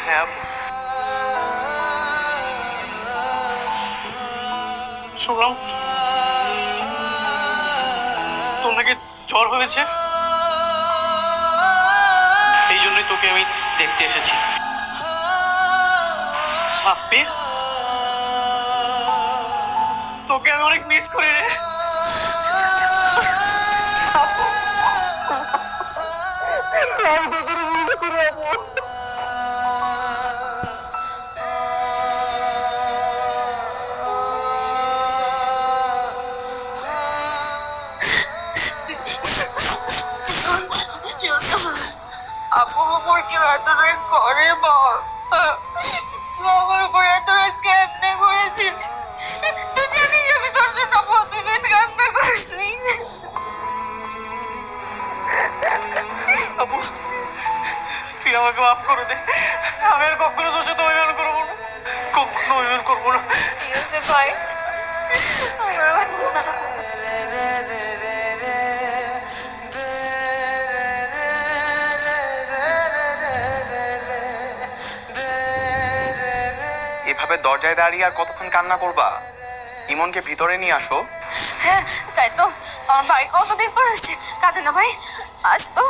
হ্যাঁ শুনলাম তোর নাকি জ্বর হয়েছে, এই জন্যই তোকে আমি দেখতে এসেছি। আপনি তোকে আমি অনেক মিস করি রে। আপুর উপর কেউ এত রাগ করে বল? আমার উপর এত রাগ কেমনে করেছিস? তুই জানিস আমি তোর জন্য প্রতিদিন কান্না করছি। আপু তুই আমাকে মাফ করে দে, আমি আর কখনো তোর সাথে অভিমান করবো না, কখনো অভিমান করবো না। ঠিক আছে ভাই, এভাবে দরজায় দাঁড়িয়ে আর কতক্ষণ কান্না করবা? ইমনকে ভিতরে নিয়ে আসো। হ্যাঁ তাই তো, আমার ভাই কতদিন পর আসছে, কাজে না ভাই আসতো।